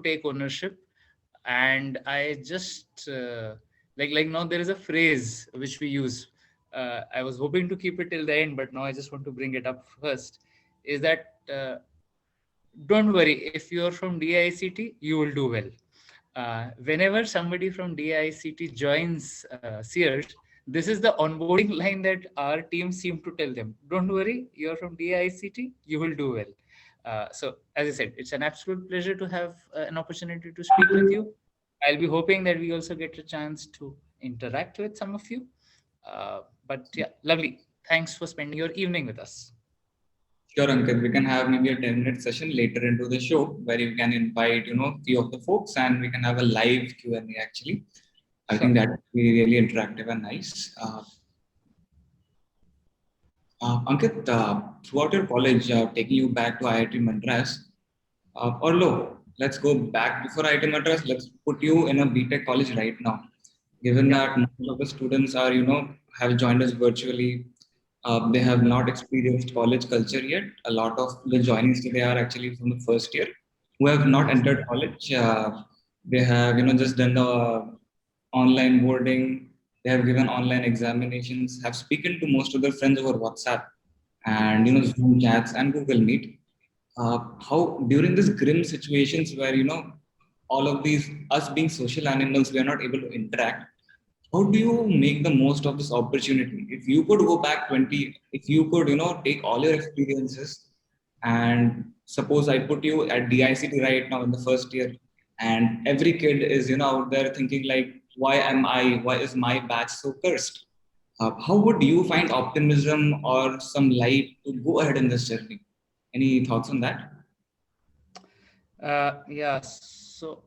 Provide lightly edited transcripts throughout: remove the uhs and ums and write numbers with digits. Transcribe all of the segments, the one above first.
take ownership. And I just like now there is a phrase which we use. I was hoping to keep it till the end, but now I just want to bring it up first. Is that don't worry, if you're from DICT, you will do well. Whenever somebody from DICT joins Sears, this is the onboarding line that our team seem to tell them. Don't worry, you're from DICT, you will do well. So, as I said, it's an absolute pleasure to have an opportunity to speak with you. I'll be hoping that we also get a chance to interact with some of you. But yeah, lovely. Thanks for spending your evening with us. Sure, Ankit. We can have maybe a 10-minute session later into the show where you can invite, few of the folks and we can have a live Q&A actually. I think that would be really interactive and nice. Ankit, throughout your college, taking you back to IIT Madras, or no, let's go back before IIT Madras. Let's put you in a BTech college right now. Given that most of the students are, have joined us virtually, they have not experienced college culture yet. A lot of the joinees today are actually from the first year who have not entered college. They have, just done the online boarding. They have given online examinations, have spoken to most of their friends over WhatsApp and, Zoom chats and Google Meet. How during these grim situations where, all of these, us being social animals, we are not able to interact, how do you make the most of this opportunity? If you could go back 20, if you could, take all your experiences and suppose I put you at DICT right now in the first year and every kid is, out there thinking like, why is my batch so cursed? How would you find optimism or some light to go ahead in this journey? Any thoughts on that? Yeah, so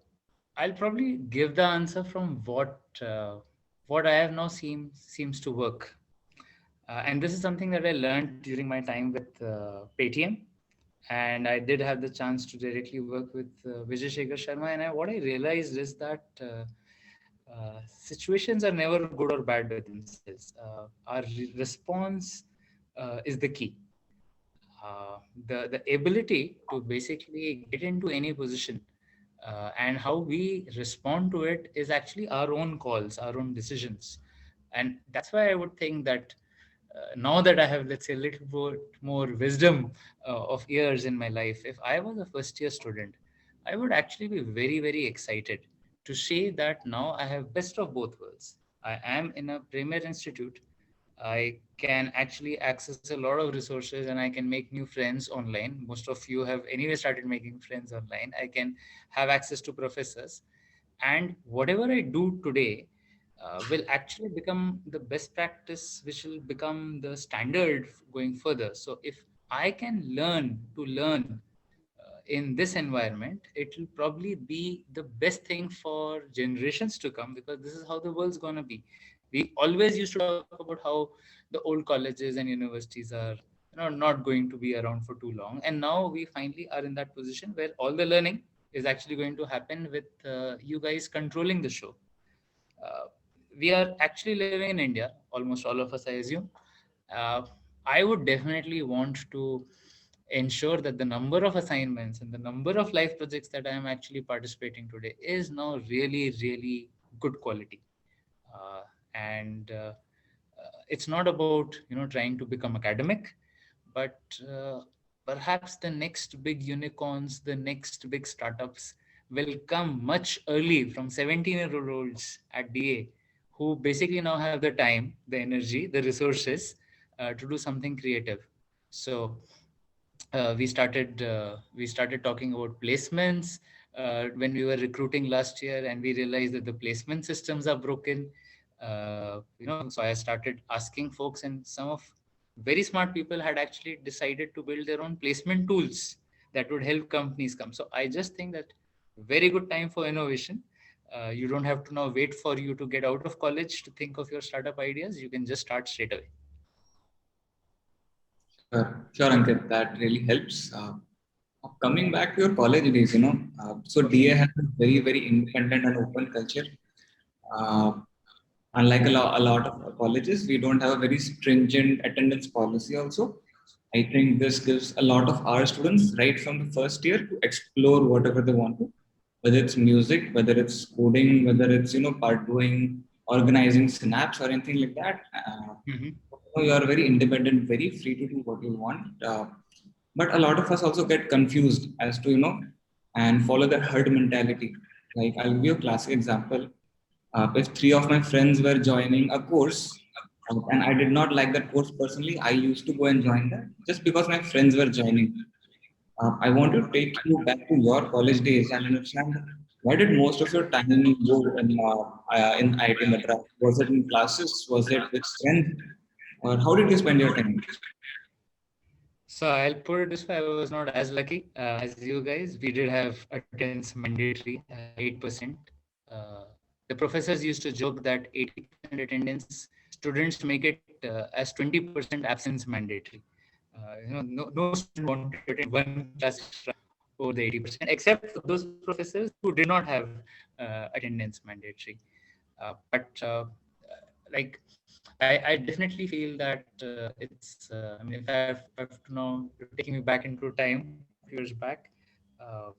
I'll probably give the answer from what I have now seems to work, and this is something that I learned during my time with Paytm, and I did have the chance to directly work with Vijay Shekhar Sharma, and what I realized is that situations are never good or bad by themselves. Our response is the key. The ability to basically get into any position and how we respond to it is actually our own calls, our own decisions. And that's why I would think that now that I have, let's say, a little bit more wisdom of years in my life, if I was a first year student, I would actually be very, very excited to say that now I have best of both worlds. I am in a premier institute. I can actually access a lot of resources and I can make new friends online. Most of you have anyway started making friends online. I can have access to professors. And whatever I do today will actually become the best practice, which will become the standard going further. So if I can learn to learn in this environment, it will probably be the best thing for generations to come because this is how the world's going to be. We always used to talk about how the old colleges and universities are not going to be around for too long, and now we finally are in that position where all the learning is actually going to happen with you guys controlling the show. uh, we are actually living in India, almost all of us, I assume. uh, I would definitely want to ensure that the number of assignments and the number of life projects that I am actually participating today is now really, really good quality. And it's not about trying to become academic, but perhaps the next big unicorns, the next big startups will come much early from 17-year-olds at DA who basically now have the time, the energy, the resources to do something creative. So we started talking about placements when we were recruiting last year, and we realized that the placement systems are broken. So I started asking folks, and some of very smart people had actually decided to build their own placement tools that would help companies come. So I just think that very good time for innovation. You don't have to now wait for you to get out of college to think of your startup ideas. You can just start straight away. Sure, Ankit, that really helps. Coming back to your college days, so DA has a very, very independent and open culture. Uh, Unlike a lot of colleges, we don't have a very stringent attendance policy also. I think this gives a lot of our students right from the first year to explore whatever they want to. whether it's music, whether it's coding, whether it's part doing, organizing snaps or anything like that. Hmm. You are very independent, very free to do what you want. But a lot of us also get confused as to and follow the herd mentality. Like, I'll give you a classic example. If three of my friends were joining a course, and I did not like that course personally, I used to go and join that just because my friends were joining. I want to take you back to your college days and understand, why did most of your time go in IIT Madras? Was it in classes? Was it with friends? Or how did you spend your time? So I'll put it this way: I was not as lucky as you guys. We did have attendance mandatory, 8%. Uh, the professors used to joke that 80% attendance, students make it as 20% absence mandatory. No student wanted to attend one class extra over the 80%, except for those professors who did not have attendance mandatory. But like I definitely feel that I mean, if I have to now, you're taking me back into time, a few years back, uh,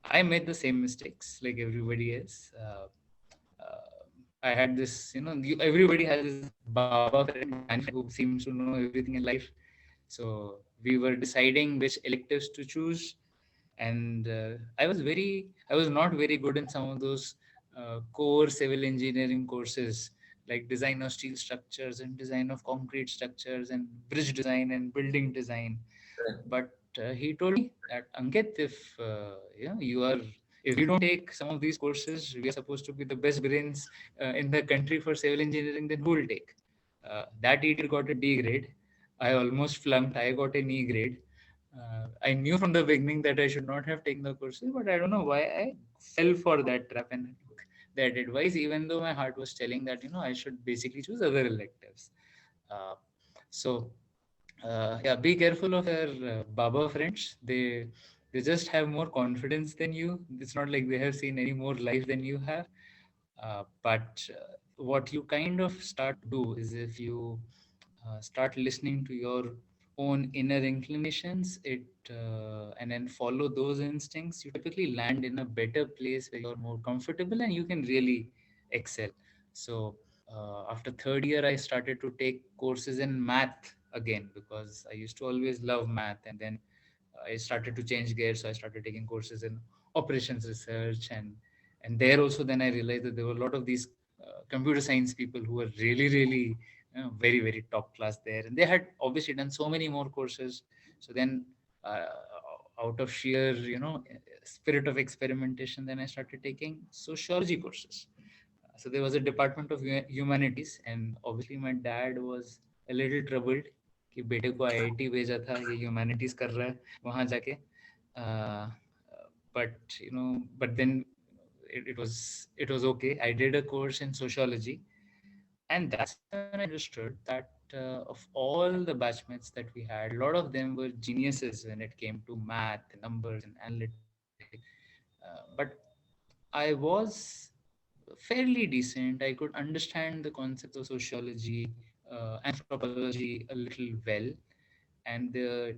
I made the same mistakes like everybody else. I had this, everybody has this Baba friend, Gyan friend, who seems to know everything in life. So we were deciding which electives to choose, and I was not very good in some of those core civil engineering courses, like design of steel structures and design of concrete structures and bridge design and building design. But he told me that, Ankit, if you don't take some of these courses, we are supposed to be the best brains in the country for civil engineering, then who will take? That idiot got a D grade. I almost flunked. I got an E grade. I knew from the beginning that I should not have taken the courses, but I don't know why I fell for that trap and took that advice, even though my heart was telling that I should basically choose other electives. Uh, so, yeah, be careful of your Baba friends. They just have more confidence than you. It's not like they have seen any more life than you have. But what you kind of start to do is, if you start listening to your own inner inclinations, and then follow those instincts, you typically land in a better place where you're more comfortable and you can really excel. So after third year, I started to take courses in math again, because I used to always love math, and then I started to change gears. So I started taking courses in operations research, and there also then I realized that there were a lot of these computer science people who were really, really very, very top class there, and they had obviously done so many more courses. So then, uh, out of sheer spirit of experimentation, then I started taking sociology courses. So there was a department of humanities, and obviously my dad was a little troubled कि बेटे को IIT भेजा था, ये humanities कर रहा है वहां जाके. But then it was okay. I did a course in sociology, and that's when I understood that of all the batchmates that we had, a lot of them were geniuses when it came to math, numbers, and analytics. But I was fairly decent. I could understand the concepts of sociology, anthropology a little well, and the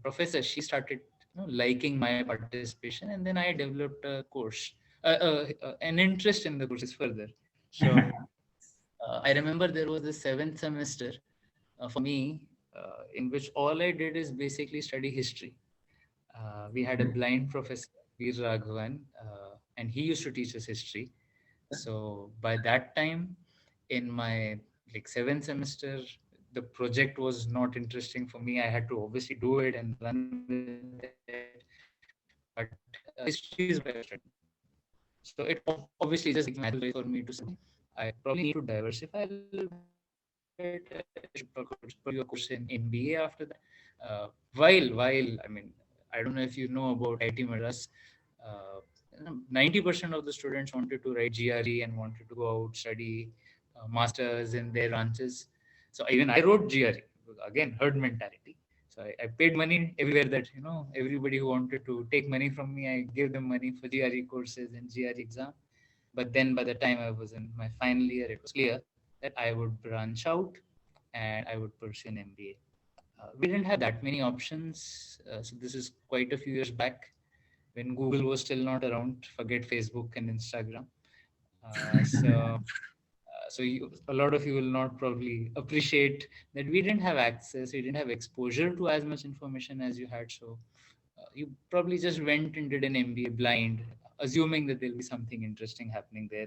professor, she started liking my participation, and then I developed a course, an interest in the courses further. So I remember there was the seventh semester for me, in which all I did is basically study history. We had a blind professor, Veer Raghavan, and he used to teach us history. So by that time, in my like seventh semester, the project was not interesting for me. I had to obviously do it and run with it. But history is where I studied. So it obviously just became a natural choice for me to study. I probably need to diversify a little bit. I should pursue a course in MBA after that. While I mean, I don't know if you know about IIT Madras. Uh, 90% of the students wanted to write GRE and wanted to go out study masters in their branches. So even I wrote GRE, again herd mentality. So I paid money everywhere that everybody who wanted to take money from me, I gave them money for GRE courses and GRE exam. But then by the time I was in my final year, it was clear that I would branch out and I would pursue an MBA. We didn't have that many options. So this is quite a few years back. when Google was still not around. Forget Facebook and Instagram. So a lot of you will not probably appreciate that we didn't have access, we didn't have exposure to as much information as you had. So you probably just went and did an MBA blind, assuming that there'll be something interesting happening there.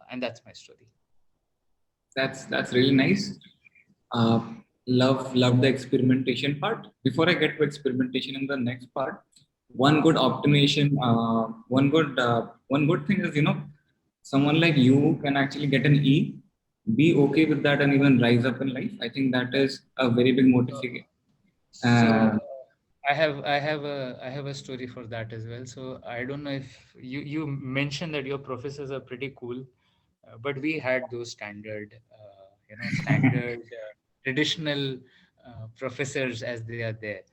And that's my story. That's really nice. Uh, love the experimentation part. Before I get to experimentation in the next part, one good optimization, one good thing is, someone like you can actually get an E, be okay with that, and even rise up in life. I think that is a very big Uh, motivation. so Uh, I have a story for that as well. So I don't know if you mentioned that your professors are pretty cool, but we had those standard traditional professors as they are there.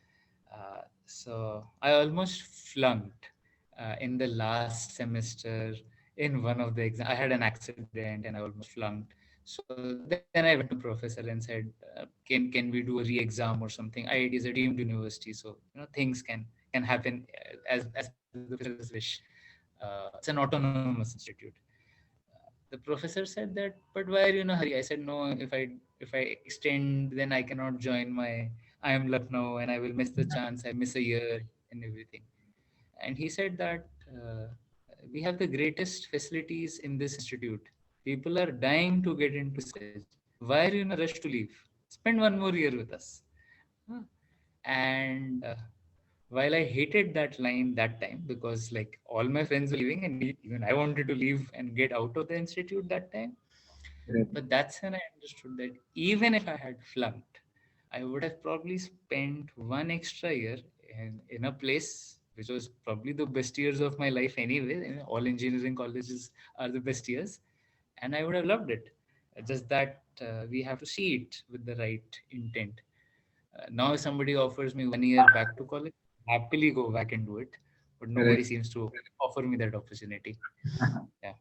So I almost flunked in the last semester in one of the exams. I had an accident and I almost flunked. So then I went to professor and said, can we do a re-exam or something? IIT is a deemed university, so things can happen as the professors wish. It's an autonomous institute. The professor said that, but why are you in a hurry? I said, no, if I extend, then I cannot join my IIM Lucknow, and I will miss the chance. I miss a year and everything. And he said that we have the greatest facilities in this institute. People are dying to get into this college. Why are you in a rush to leave? Spend one more year with us. Huh. And while I hated that line that time, because like all my friends were leaving and even I wanted to leave and get out of the institute that time, but that's when I understood that even if I had flunked, I would have probably spent one extra year in a place which was probably the best years of my life anyway. All engineering colleges are the best years, and I would have loved it. Just that we have to see it with the right intent. Now, if somebody offers me 1 year back to college, happily go back and do it. But nobody correct. seems to offer me that opportunity. Yeah.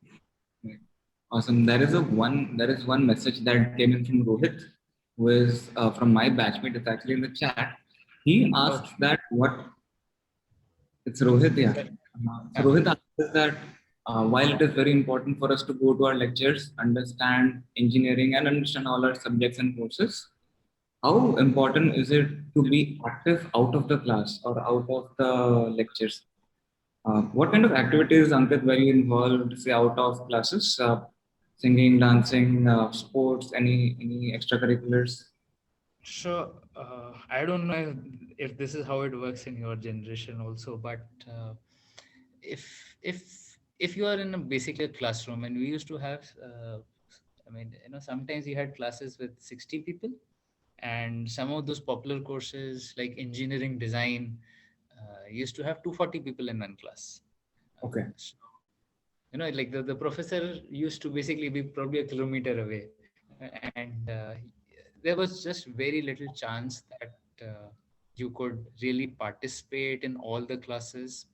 Awesome. There is one message that came in from Rohit, who is from my batchmate. It's actually in the chat. He Oh, asks that what it's Rohit, yeah. that, So Rohit asks that while it is very important for us to go to our lectures, understand engineering, and understand all our subjects and courses, how important is it to be active out of the class or out of the lectures? What kind of activities, Ankit, were you involved, say, out of classes? Singing, dancing, sports, any extracurriculars? so I don't know if this is how it works in your generation also, but if you are in a basically a classroom, and we used to have, I mean, sometimes you had classes with 60 people, and some of those popular courses like engineering design used to have 240 people in one class. Okay. So, like the professor used to basically be probably a kilometer away, and there was just very little chance that you could really participate in all the classes.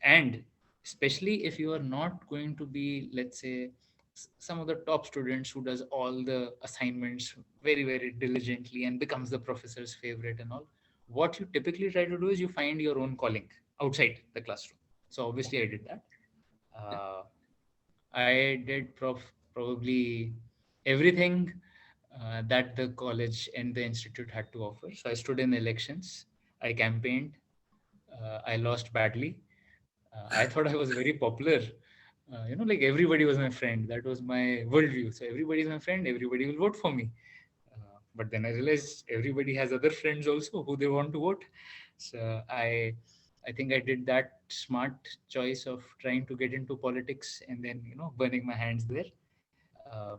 And especially if you are not going to be, let's say, some of the top students who does all the assignments very diligently and becomes the professor's favorite and all, what you typically try to do is you find your own calling outside the classroom. So obviously I did that. uh, I did probably everything that the college and the institute had to offer. So I stood in elections, I campaigned, I lost badly. I thought I was very popular. Like everybody was my friend. That was my worldview. So everybody is my friend. Everybody will vote for me. But then I realized everybody has other friends also who they want to vote. So I think I did that smart choice of trying to get into politics and then burning my hands there. Uh,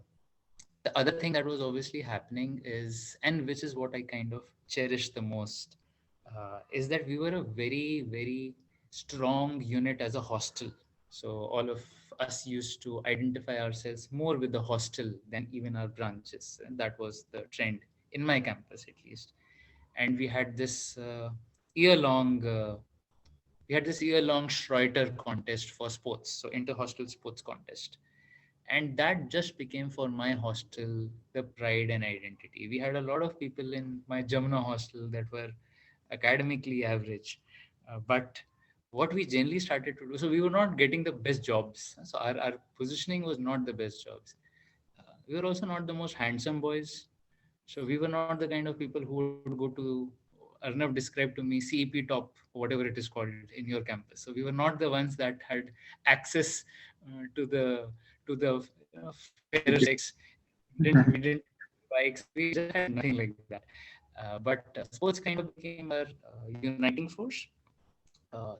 the other thing that was obviously happening is, and which is what I kind of cherish the most, is that we were a very strong unit as a hostel. So all of us used to identify ourselves more with the hostel than even our branches, and that was the trend in my campus at least. And year long we had this year long Schroeter contest for sports, so inter hostel sports contest, and that just became for my hostel the pride and identity. We had a lot of people in my Jamuna hostel that were academically average, But what we generally started to do, so we were not getting the best jobs. So our positioning was not the best jobs. We were also not the most handsome boys. So we were not the kind of people who would go to, Arnav described to me, CEP top, whatever it is called in your campus. So we were not the ones that had access to the fairer sex. We didn't bikes. We just had nothing like that. But sports kind of became our uniting force.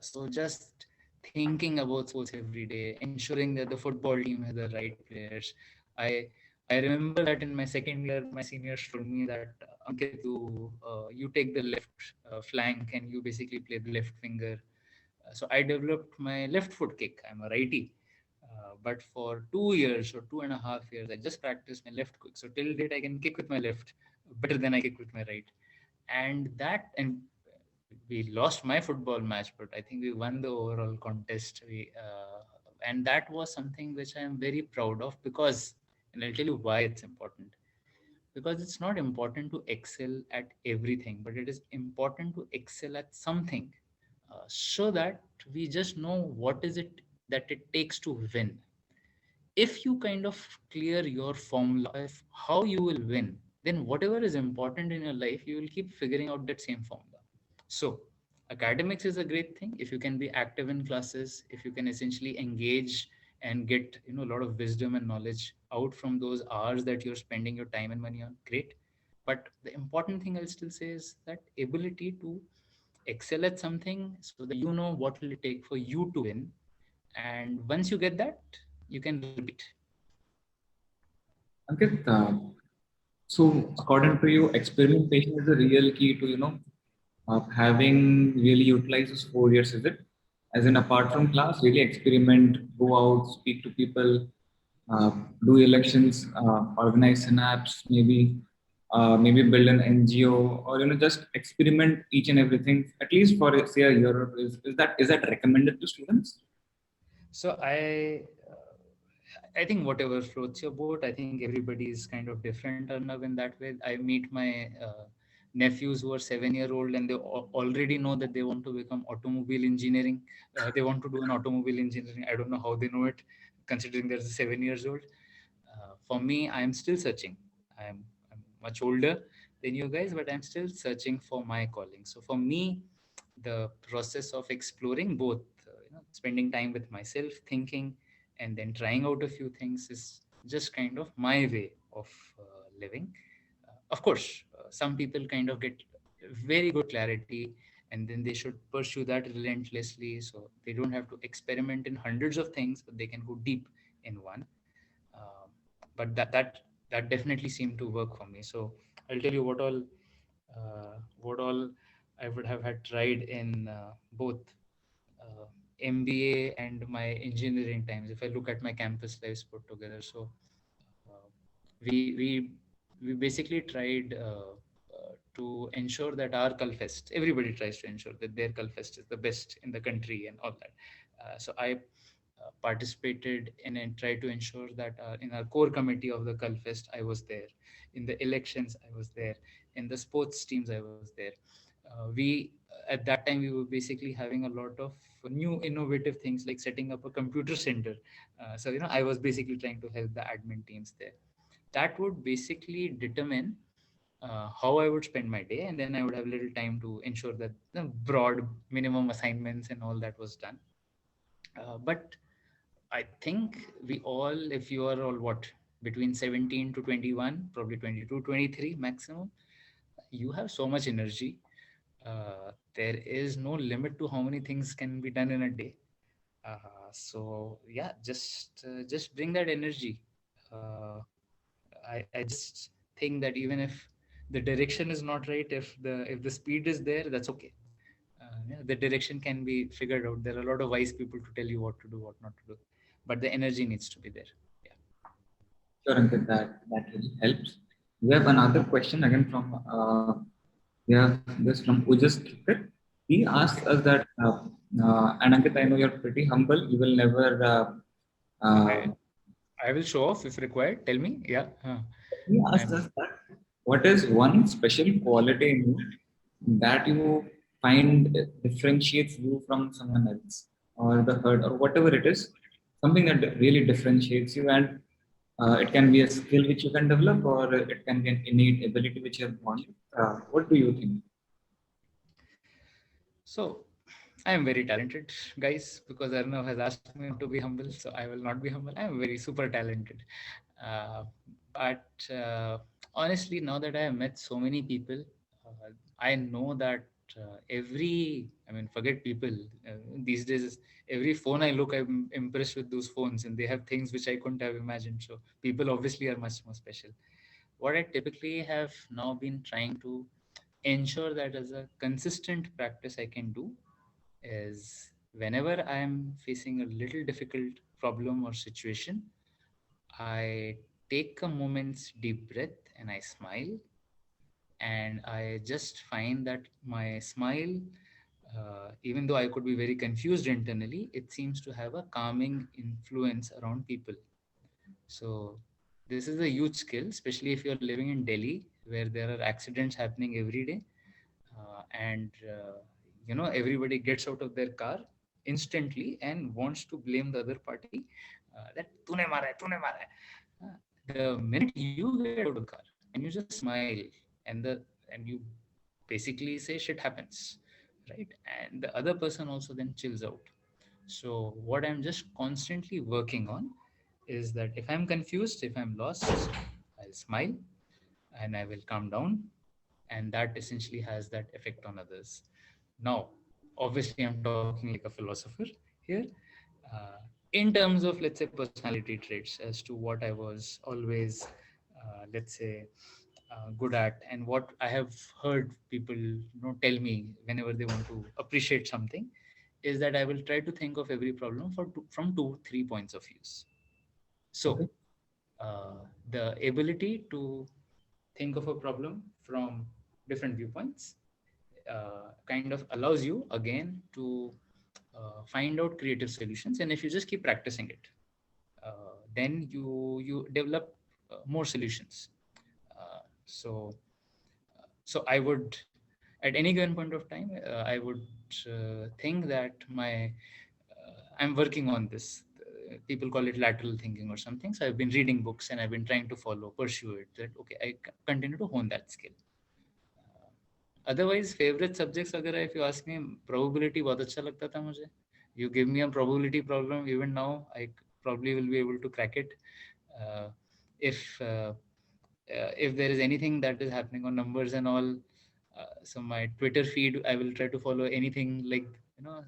So just thinking about sports every day, ensuring that the football team has the right players. I I remember that in my second year, my seniors told me that Ankit, you take the left flank and you basically play the left finger. So I developed my left foot kick. I'm a righty. But for 2 years or 2.5 years, I just practiced my left kick. So till date, I can kick with my left better than I kick with my right. And we lost my football match, but I think we won the overall contest. And that was something which I am very proud of because, and I'll tell you why it's important. Because it's not important to excel at everything, but it is important to excel at something, so that we just know what is it that it takes to win. If you kind of clear your formula of how you will win, then whatever is important in your life, you will keep figuring out that same formula. So academics is a great thing if you can be active in classes, if you can essentially engage and get a lot of wisdom and knowledge out from those hours that you're spending your time and money on, great. But the important thing I'll still say is that ability to excel at something so that you know what will it take for you to win, and once you get that, you can repeat. Ankit, so according to you, experimentation is the real key to having really utilized those 4 years. Is it? As in, apart from class, really experiment, go out, speak to people, uh, do elections, organize synapse, maybe build an NGO, or just experiment each and everything at least for say a year. Is that recommended to students? So I think whatever floats your boat. I think everybody is kind of different, Arnav, in that way. I meet my nephews who are 7 year old and they already know that they want to become automobile engineering. They want to do an automobile engineering. I don't know how they know it, considering they're 7 years old. For me, I'm still searching. I'm much older than you guys, but I'm still searching for my calling. So for me, the process of exploring both, spending time with myself, thinking, and then trying out a few things is just kind of my way of living. Of course, some people kind of get very good clarity, and then they should pursue that relentlessly. So they don't have to experiment in hundreds of things, but they can go deep in one. Um, but that definitely seemed to work for me. So I'll tell you what all I would have had tried in both MBA and my engineering times. If I look at my campus lives put together, so uh, we we we basically tried to ensure that our Culfest, everybody tries to ensure that their Culfest is the best in the country and all that. So I participated in and tried to ensure that in our core committee of the Culfest, I was there. In the elections, I was there. In the sports teams, I was there. We At that time we were basically having a lot of new innovative things like setting up a computer center. So I was basically trying to help the admin teams there. That would basically determine how I would spend my day, and then I would have little time to ensure that the broad minimum assignments and all that was done. But I think we all, if you are all what, between 17 to 21, probably 22, 23 maximum, you have so much energy. There is no limit to how many things can be done in a day. So yeah, just bring that energy. Uh, I just think that even if the direction is not right, if the speed is there, that's okay. Yeah, the direction can be figured out. There are a lot of wise people to tell you what to do, what not to do, but the energy needs to be there. Yeah. Sure, Ankit, that really helps. We have another question again from yeah, this from Ujas Cricket. He asks us that, and Ankit, I know you're pretty humble. You will never. I I will show off if required. Tell me. Yeah. He asked I'm us that what is one special quality in you that you find differentiates you from someone else, or the herd, or whatever it is, something that really differentiates you. And it can be a skill which you can develop, or it can be an innate ability which you have born with. What do you think? So I am very talented, guys, because Arnav has asked me not to be humble, so I will not be humble. I am very super talented. Uh, but honestly, now that I have met so many people, I know that I mean, forget people. These days, every phone I look, I'm impressed with those phones, and they have things which I couldn't have imagined. So people obviously are much more special. What I typically have now been trying to ensure that as a consistent practice I can do is whenever I am facing a little difficult problem or situation, I take a moment's deep breath and I smile. And I just find that my smile, even though I could be very confused internally, it seems to have a calming influence around people. So this is a huge skill, especially if you're living in Delhi, where there are accidents happening every day, and everybody gets out of their car instantly and wants to blame the other party that tune mara hai. The minute you get out of the car and you just smile and you basically say shit happens, right? And the other person also then chills out. So what I'm just constantly working on is that if I'm confused, if I'm lost, I'll smile and I will calm down, and that essentially has that effect on others. Now, obviously, I'm talking like a philosopher here. Uh, in terms of, let's say, personality traits, as to what I was always, let's say, good at, and what I have heard people tell me whenever they want to appreciate something, is that I will try to think of every problem from two, 3 points of views. So, Okay. the ability to think of a problem from different viewpoints kind of allows you again to find out creative solutions, and if you just keep practicing it, then you develop more solutions. So I would, at any given point of time, I would think that I'm working on this. People call it lateral thinking or something. So I've been reading books and I've been trying to pursue it. That okay, continue to hone that skill. Otherwise, favorite subjects अगर if you ask me, probability बहुत अच्छा लगता था मुझे. You give me a probability problem, even now I probably will be able to crack it. Uh, if there is anything that is happening on numbers and all, so my Twitter feed, I will try to follow anything like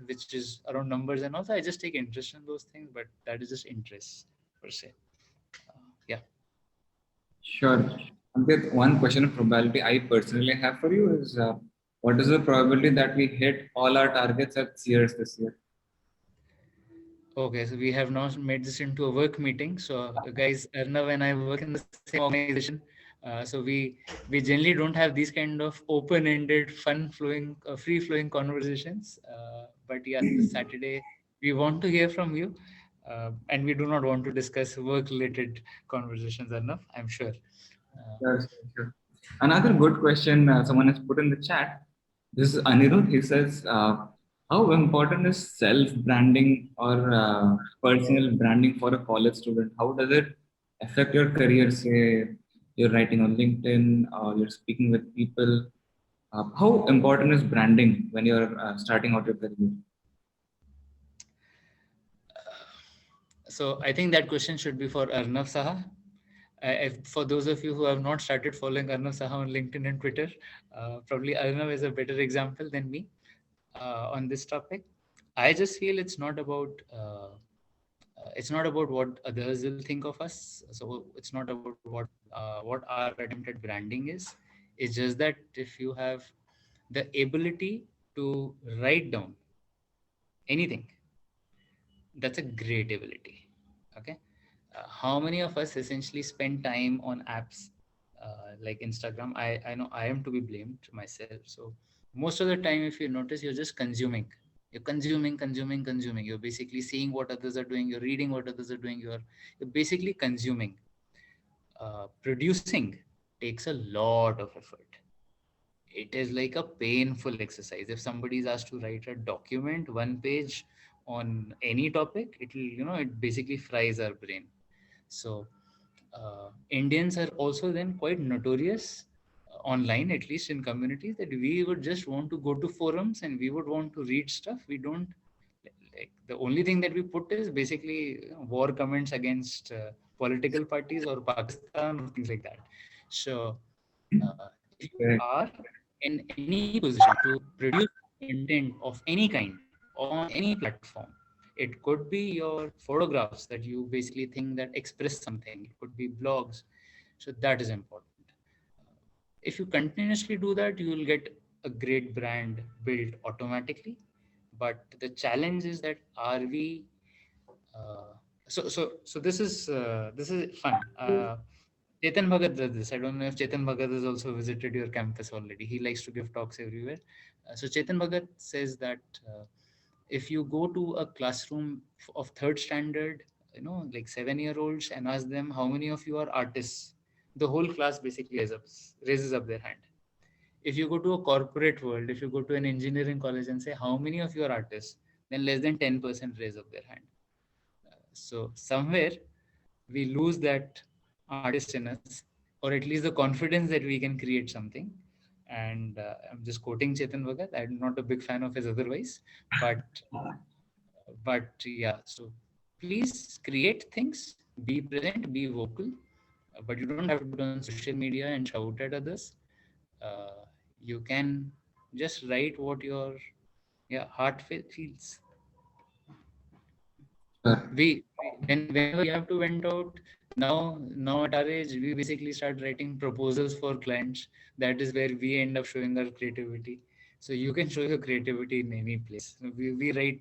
which is around numbers, and also I just take interest in those things, but that is just interest per se. Yeah. Sure. Ankit, one question of probability I personally have for you is what is the probability that we hit all our targets at Sears this year? Okay, so we have now made this into a work meeting. So, guys, Arnav and I work in the same organization. So we generally don't have these kind of open-ended, fun-flowing, free-flowing conversations. But yeah, this Saturday we want to hear from you, and we do not want to discuss work-related conversations, Arnav. I'm sure. Uh, Yes, sure. Another good question someone has put in the chat. This is Anirudh. He says, how important is self-branding or personal branding for a college student? How does it affect your career? Say you're writing on LinkedIn or you're speaking with people. How important is branding when you're starting out your career? So I think that question should be for Arnav Saha. For those of you who have not started following Arnav Saha on LinkedIn and Twitter, probably Arnav is a better example than me on this topic. I just feel it's not about what others will think of us. So it's not about what our attempt at branding is. It's just that if you have the ability to write down anything, that's a great ability. Okay. How many of us essentially spend time on apps like Instagram? I know I am to be blamed myself. So most of the time, if you notice, you're just consuming. You're consuming. You're basically seeing what others are doing. You're reading what others are doing. You're basically consuming. Producing takes a lot of effort. it is like a painful exercise. If somebody is asked to write a document, one page on any topic, it will, it basically fries our brain. So Indians are also then quite notorious online, at least in communities, that we would just want to go to forums and we would want to read stuff. We don't like the only thing that we put is basically war comments against political parties or Pakistan or things like that. So if you Correct. are in any position to produce content of any kind on any platform, it could be your photographs that you basically think that express something, it could be blogs. So that is important. If you continuously do that, you will get a great brand built automatically. But the challenge is that are we uh, so this is fun. Chetan Bhagat does this. I don't know if Chetan Bhagat has also visited your campus already. He likes to give talks everywhere. So Chetan Bhagat says that if you go to a classroom of third standard, like 7 year olds, and ask them how many of you are artists, the whole class basically raises up their hand. If you go to a corporate world, if you go to an engineering college and say how many of you are artists, then less than 10% raise up their hand. So somewhere we lose that artist in us, or at least the confidence that we can create something. And I'm just quoting Chetan Bhagat. I'm not a big fan of his otherwise, but yeah. So please create things, be present, be vocal, but you don't have to do it on social media and shout at others. You can just write what your heart feels. Sure. Whenever we have to vent out, now at our age, we basically start writing proposals for clients. That is where we end up showing our creativity. So you can show your creativity in any place. We write,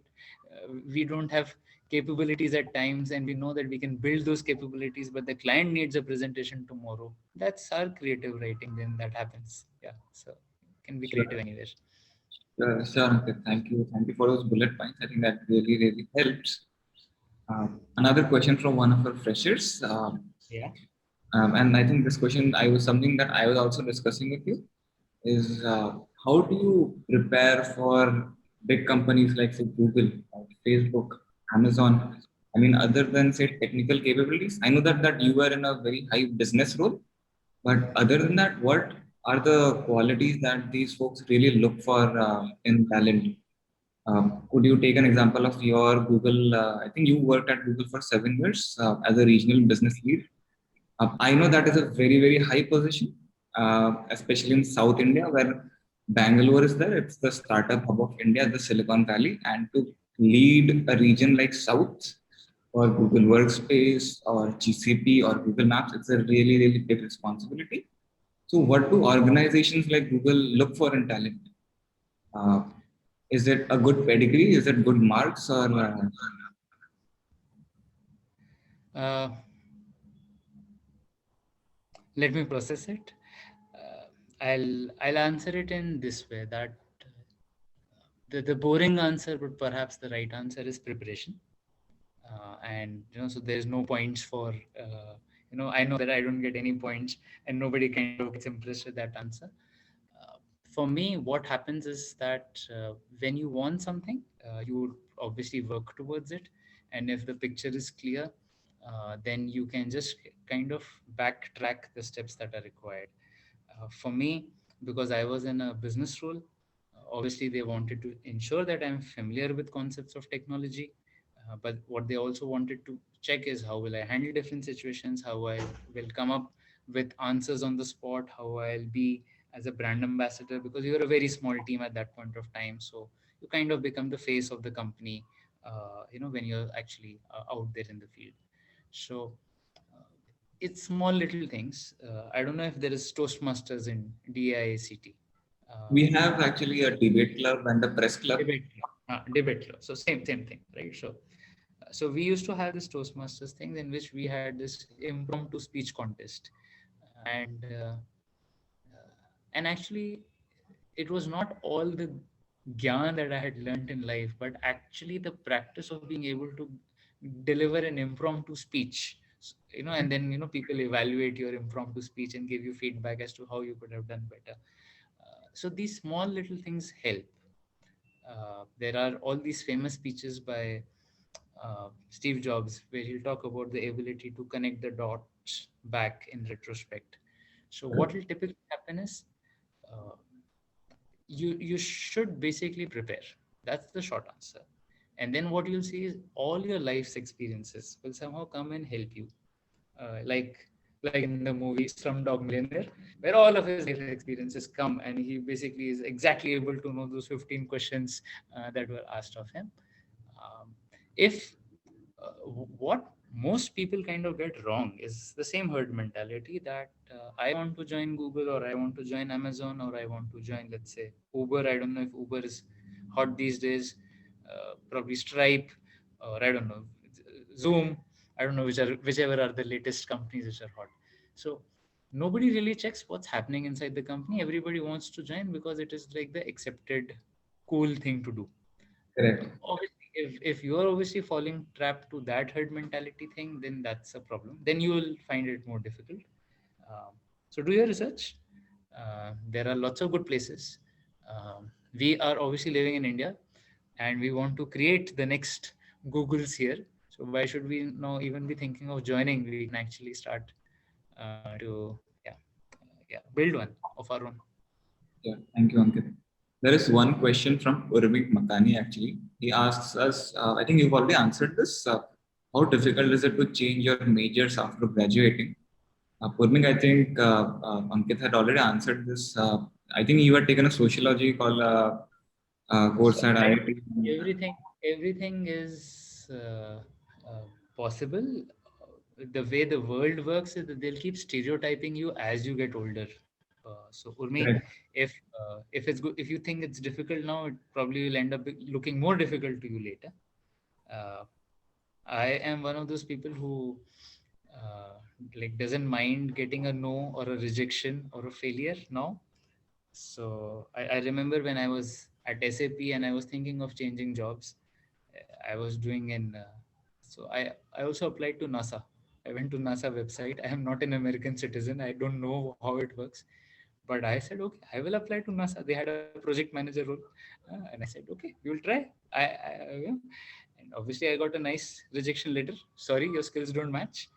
we don't have capabilities at times, and we know that we can build those capabilities, but the client needs a presentation tomorrow. That's our creative writing. Then that happens. Yeah. So can be Sure. creative anywhere. Sure, Ankit. Thank you. Thank you for those bullet points. I think that really, really helps. Another question from one of our freshers. Yeah. And I think this question, I was something that I was also discussing with you is how do you prepare for big companies like say Google, Facebook, Amazon? I mean, other than say technical capabilities, I know that you are in a very high business role, but other than that, what are the qualities that these folks really look for in talent? Could you take an example of your Google? I think you worked at Google for 7 years as a regional business lead. I know that is a very, very high position, especially in South India, where Bangalore is there. It's the startup hub of India, the Silicon Valley. And to lead a region like South or Google Workspace or GCP or Google Maps, it's a really, really big responsibility. So, what do organizations like Google look for in talent? Uh, is it a good pedigree? Is it good marks? Or Uh, Let me process it. I'll answer it in this way that the boring answer, but perhaps the right answer is preparation. And so there's no points for I know that I don't get any points, and nobody kind of gets impressed with that answer. For me, what happens is that when you want something, you would obviously work towards it. And if the picture is clear, then you can just kind of backtrack the steps that are required. For me, because I was in a business role, obviously they wanted to ensure that I'm familiar with concepts of technology. But what they also wanted to check is how will I handle different situations, how I will come up with answers on the spot, how I'll be as a brand ambassador, because you're a very small team at that point of time. So you kind of become the face of the company, when you're actually out there in the field. So uh, it's small little things. I don't know if there is Toastmasters in DIACT. Uh, we have actually a debate club and a press club. debate club. So same thing, right? So we used to have this Toastmasters thing in which we had this impromptu speech contest, and actually, it was not all the gyan that I had learned in life, but actually the practice of being able to deliver an impromptu speech. And then people evaluate your impromptu speech and give you feedback as to how you could have done better. So these small little things help. There are all these famous speeches by Steve Jobs where he'll talk about the ability to connect the dots back in retrospect. So what will typically happen is uh, you should basically prepare. That's the short answer. And then what you'll see is all your life's experiences will somehow come and help you. Like in the movie Slumdog Millionaire, where all of his life experiences come, and he basically is exactly able to know those 15 questions that were asked of him. If What most people kind of get wrong is the same herd mentality that I want to join Google, or I want to join Amazon, or I want to join, let's say, Uber. I don't know if Uber is hot these days. Probably Stripe, or I don't know, Zoom. I don't know whichever are the latest companies which are hot. So nobody really checks what's happening inside the company. Everybody wants to join because it is like the accepted, cool thing to do. Correct. Obviously, if you are obviously falling trapped to that herd mentality thing, then that's a problem. Then you will find it more difficult. So do your research. There are lots of good places. We are obviously living in India, and we want to create the next Googles here. So why should we now even be thinking of joining? We can actually start to build one of our own. Yeah, thank you, Ankit. There is one question from Urmik Makani actually. He asks us, I think you've already answered this. How difficult is it to change your majors after graduating? Urmik, I think Ankit had already answered this. I think you had taken a sociology course So at I IIT. everything is possible. The way the world works is that they'll keep stereotyping you as you get older. So Urmi, Correct. if it's good, if you think it's difficult now, it probably will end up looking more difficult to you later. Uh, I am one of those people who uh, like doesn't mind getting a no or a rejection or a failure now. So I remember when I was at SAP and I was thinking of changing jobs. I was doing so I also applied to NASA. I went to NASA website. I am not an American citizen. I don't know how it works, but I said okay, I will apply to NASA. They had a project manager role, and I said okay, we will try. And obviously I got a nice rejection letter. Sorry, your skills don't match,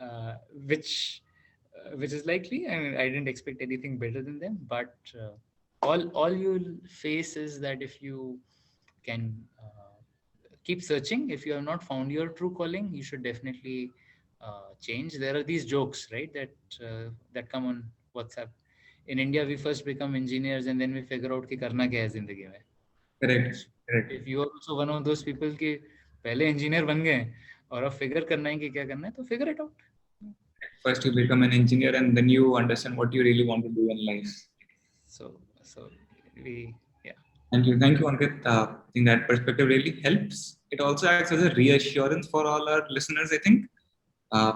uh, which which is likely. I mean, I didn't expect anything better than them, but all you'll face is that if you can keep searching, if you have not found your true calling, you should definitely change. There are these jokes, right, that come on WhatsApp. In India, we first become engineers and then we figure out कि करना क्या है जिंदगी में. Correct. Correct. If you are also one of those people कि पहले engineer बन गए और अब figure करना है कि क्या करना है, तो figure it out. First, you become an engineer, and then you understand what you really want to do in life. So we yeah. Thank you, Ankit. I think that perspective really helps. It also acts as a reassurance for all our listeners. I think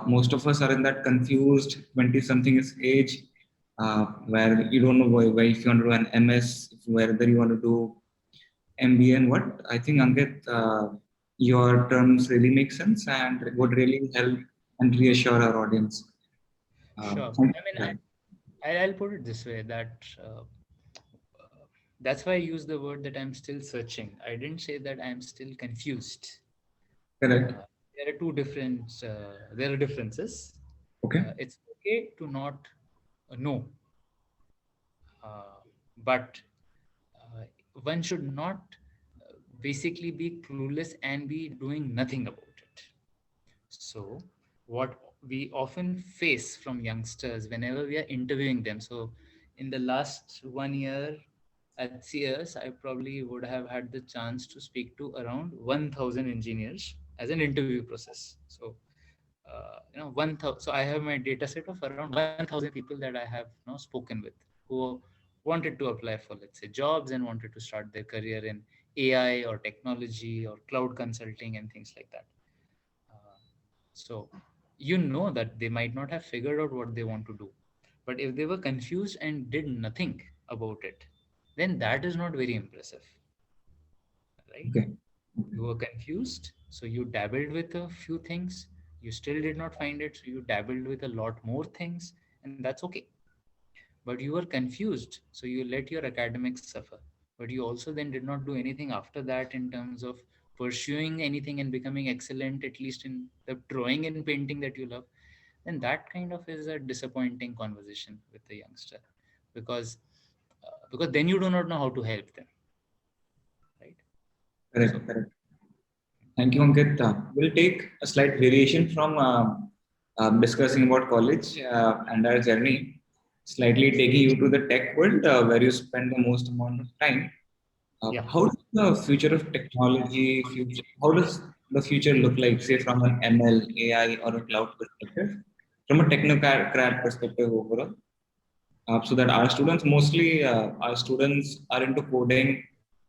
most of us are in that confused 20-something age where you don't know why if you want to do an MS, whether you want to do MBA and what. I think, Ankit, your terms really make sense and would really help and reassure our audience. Sure. Thank I mean, you. I'll put it this way that that's why I use the word that I'm still searching. I didn't say that I'm still confused. Correct. There are two different. There are differences. Okay. It's okay to not know, but uh, one should not basically be clueless and be doing nothing about it. So, what we often face from youngsters whenever we are interviewing them. So, in the last 1 year at CS, I probably would have had the chance to speak to around 1,000 engineers as an interview process. So, 1,000. So, I have my data set of around 1,000 people that I have now spoken with who wanted to apply for, let's say, jobs and wanted to start their career in AI or technology or cloud consulting and things like that. Uh, so you know that they might not have figured out what they want to do. But if they were confused and did nothing about it, then that is not very impressive, right? Okay. You were confused, so you dabbled with a few things. You still did not find it, so you dabbled with a lot more things, and that's okay. but you were confused, so you let your academics suffer. But you also then did not do anything after that in terms of pursuing anything and becoming excellent, at least in the drawing and painting that you love. Then that kind of is a disappointing conversation with the youngster, because because then you do not know how to help them, right? So Correct, correct. Thank you, Ankit. We'll take a slight variation from discussing about college and our journey, slightly taking you to the tech world where you spend the most amount of time. yeah. How does the future of technology, how does the future look like, say, from an ML, AI, or a cloud perspective, from a technocrat perspective overall? So that our students, mostly our students are into coding.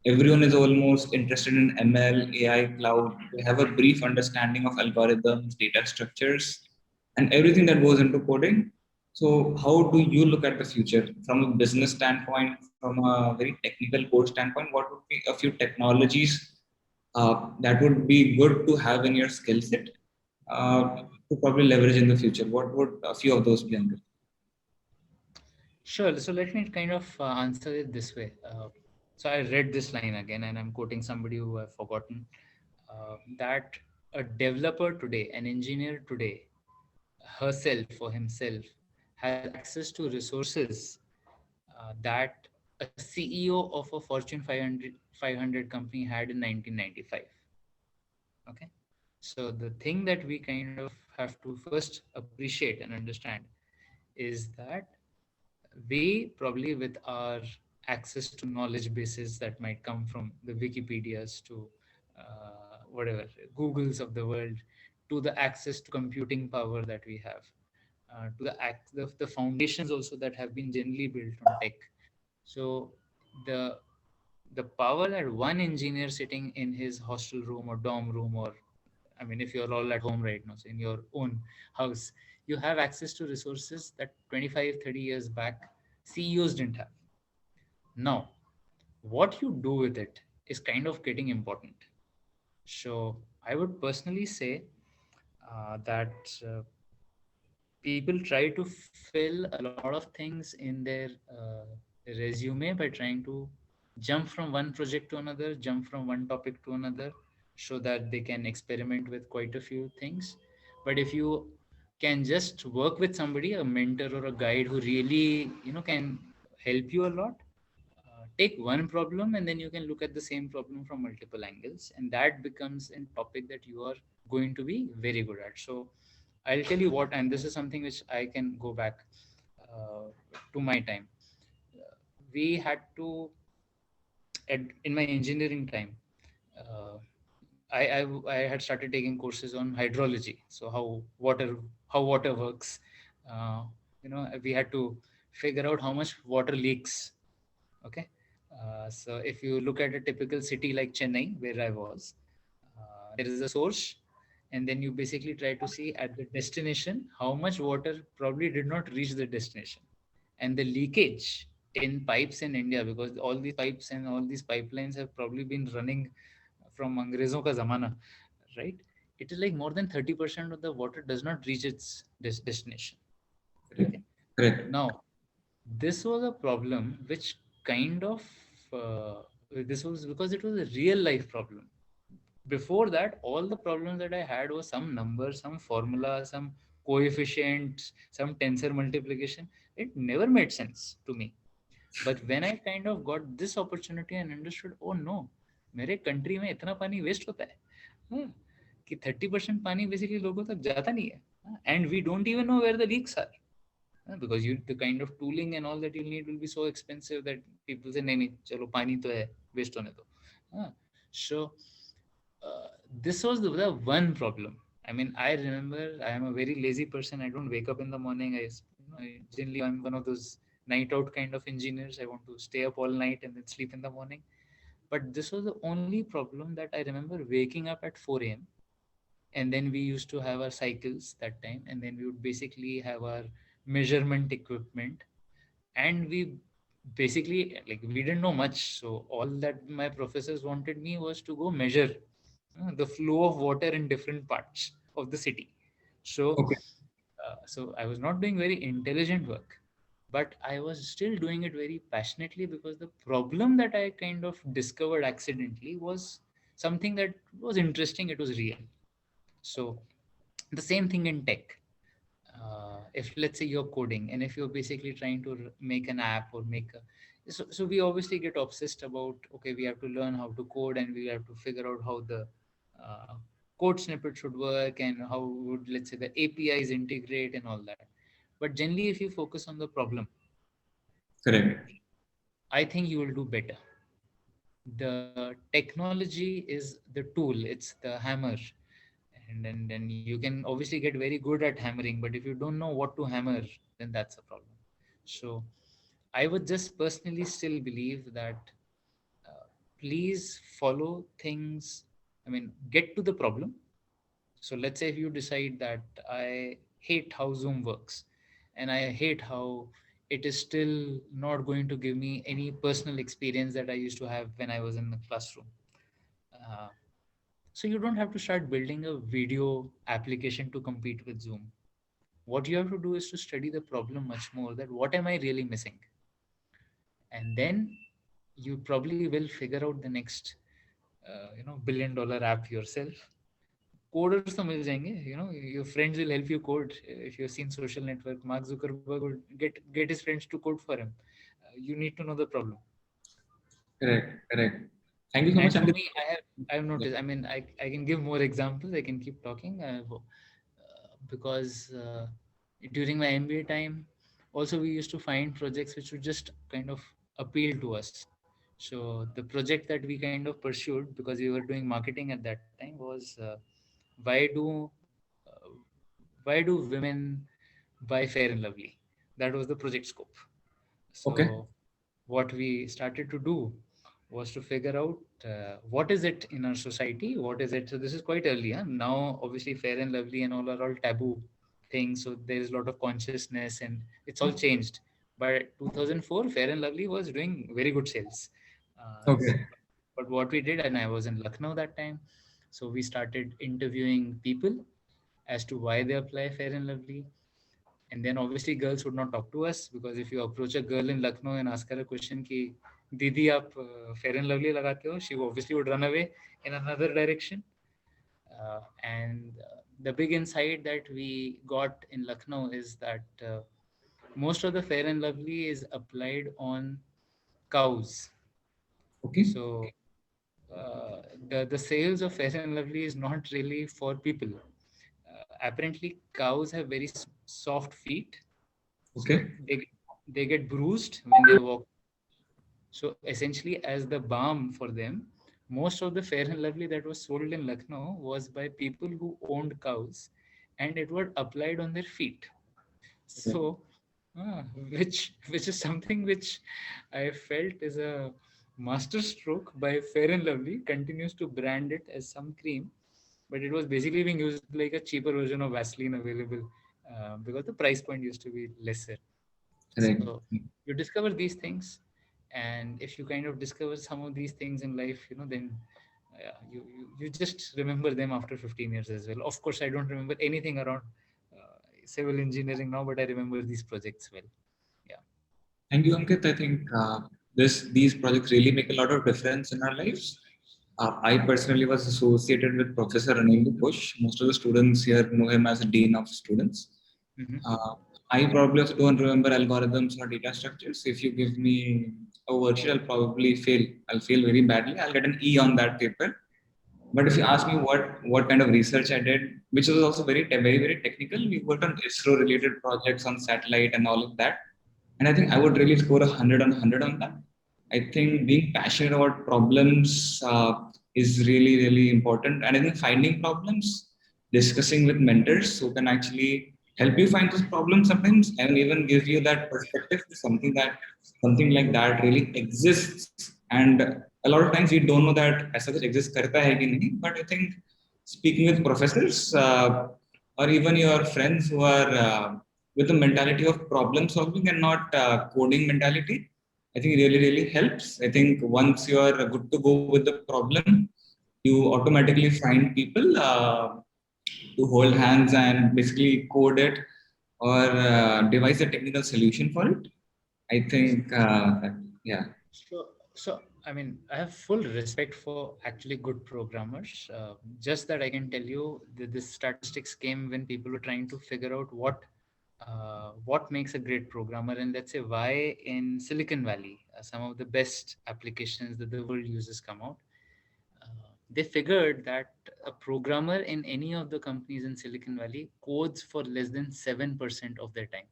Everyone is almost interested in ML, AI, cloud. They have a brief understanding of algorithms, data structures, and everything that goes into coding. So how do you look at the future from a business standpoint, from a very technical core standpoint? What would be a few technologies that would be good to have in your skill set uh, to probably leverage in the future? What would a few of those be, Ankit? Sure. So let me kind of answer it this way. So I read this line again, and I'm quoting somebody who I've forgotten, that a developer today, an engineer today, herself or himself, has access to resources that a CEO of a Fortune 500 company had in 1995. Okay. So the thing that we kind of have to first appreciate and understand is that we probably, with our access to knowledge bases that might come from the Wikipedias to whatever Googles of the world, to the access to computing power that we have, to the foundations also that have been generally built on tech. So the the power that one engineer sitting in his hostel room or dorm room, or I mean, if you're all at home right now, so in your own house, you have access to resources that 25, 30 years back CEOs didn't have. Now, what you do with it is kind of getting important. So I would personally say that people try to fill a lot of things in their resume by trying to jump from one project to another, jump from one topic to another, so that they can experiment with quite a few things. But if you can just work with somebody, a mentor or a guide who really can help you a lot, take one problem and then you can look at the same problem from multiple angles, and that becomes a topic that you are going to be very good at. So I'll tell you what, and this is something which I can go back uh, to my time. We had to, in my engineering time, uh, I had started taking courses on hydrology, so how water works. uh, we had to figure out how much water leaks. Okay. So if you look at a typical city like Chennai, where I was, there is a source, and then you basically try to see at the destination how much water probably did not reach the destination, and the leakage in pipes in India, because all these pipes and all these pipelines have probably been running from Angrezon ka zamana, right? It is like more than 30% of the water does not reach its destination. Correct. Okay. Correct. Now, this was a problem which kind of this was because it was a real life problem. Before that, all the problems that I had was some number, some formula, some coefficients, some tensor multiplication. It never made sense to me. But when I kind of got this opportunity and understood, oh no, मेरे country में इतना पानी waste होता है, हाँ, कि 30% पानी basically लोगों तक जाता नहीं है, and we don't even know where the leaks are, because you the kind of tooling and all that you'll need will be so expensive that people say नहीं नहीं चलो पानी तो है वेस्ट होने दो. हाँ. So this was the one problem. I mean, I remember I am a very lazy person. I don't wake up in the morning. Generally I'm one of those night out kind of engineers. I want to stay up all night and then sleep in the morning. But this was the only problem that I remember waking up at 4 a.m. And then we used to have our cycles that time, and then we would basically have our measurement equipment, and we basically, like, we didn't know much, so all that my professors wanted me was to go measure the flow of water in different parts of the city. So Okay. so I was not doing very intelligent work, but I was still doing it very passionately because the problem that I kind of discovered accidentally was something that was interesting, it was real. So, the same thing in tech. If let's say you're coding and if you're basically trying to make an app or make a, so we obviously get obsessed about, okay, we have to learn how to code and we have to figure out how the uh, code snippet should work and how would, let's say, the APIs integrate and all that. But generally, if you focus on the problem, Correct. I think you will do better. The technology is the tool, it's the hammer, and you can obviously get very good at hammering, but if you don't know what to hammer, then that's a problem. So I would just personally still believe that please follow things, I mean, get to the problem. So let's say if you decide that I hate how Zoom works and I hate how it is still not going to give me any personal experience that I used to have when I was in the classroom. Uh, so you don't have to start building a video application to compete with Zoom. What you have to do is to study the problem much more, that what am I really missing? And then you probably will figure out the next $1 billion app yourself. Coders to mil jayenge, your friends will help you code. If you've seen Social Network, Mark Zuckerberg would get his friends to code for him. You need to know the problem. Correct. Correct. Thank you so And much, for Ankit. me, I've Yeah. noticed, I mean, I can give more examples, I can keep talking, because during my MBA time also we used to find projects which would just kind of appeal to us. So the project that we kind of pursued, because we were doing marketing at that time, was why do uh, why do women buy Fair and Lovely? That was the project scope. Okay. So what we started to do was to figure out what is it in our society, what is it. So this is quite early. Huh? Now, obviously, Fair and Lovely and all are all taboo things. So there is a lot of consciousness, and it's all changed. But 2004, Fair and Lovely was doing very good sales. Okay. But what we did, and I was in Lucknow that time, so we started interviewing people as to why they apply Fair and Lovely. And then obviously girls would not talk to us, because if you approach a girl in Lucknow and ask her a question ki didi aap Fair and Lovely lagate ho, she obviously would run away in another direction. And the big insight that we got in Lucknow is that most of the Fair and Lovely is applied on cows. Okay. So the sales of Fair and Lovely is not really for people. Apparently cows have very soft feet, so Okay. they get bruised when they walk. So essentially, as the balm for them, most of the Fair and Lovely that was sold in Lucknow was by people who owned cows, and it was applied on their feet. Okay. So, which is something which I felt is a master stroke by Fair and Lovely. Continues to brand it as some cream, but it was basically being used like a cheaper version of Vaseline available, because the price point used to be lesser. Correct. So you discover these things, and if you kind of discover some of these things in life, then you just remember them after 15 years as well. Of course, I don't remember anything around civil engineering now, but I remember these projects well. Yeah. Thank you, Ankit. I think these projects really make a lot of difference in our lives. I personally was associated with Professor Anil Bush. Most of the students here know him as a dean of students. Hmm. Uh, I probably also don't remember algorithms or data structures. If you give me a worksheet, I'll probably fail. I'll fail very badly. I'll get an E on that paper. But if you ask me what kind of research I did, which was also very technical, we worked on ISRO related projects on satellite and all of that. And I think I would really score 100 on that. I think being passionate about problems is really important. And I think finding problems, discussing with mentors who can actually help you find those problems sometimes, and even give you that perspective to something like that really exists. And a lot of times we don't know that as such exists karta hai ki nahi. But I think speaking with professors or even your friends who are with the mentality of problem solving and not coding mentality, I think really helps. I think once you are good to go with the problem, you automatically find people to hold hands and basically code it. or devise a technical solution for it. I think, yeah, So I mean, I have full respect for actually good programmers. Just that I can tell you that this statistics came when people were trying to figure out what makes a great programmer, and let's say why in Silicon Valley some of the best applications that the world uses come out. They figured that a programmer in any of the companies in Silicon Valley codes for less than 7% of their time.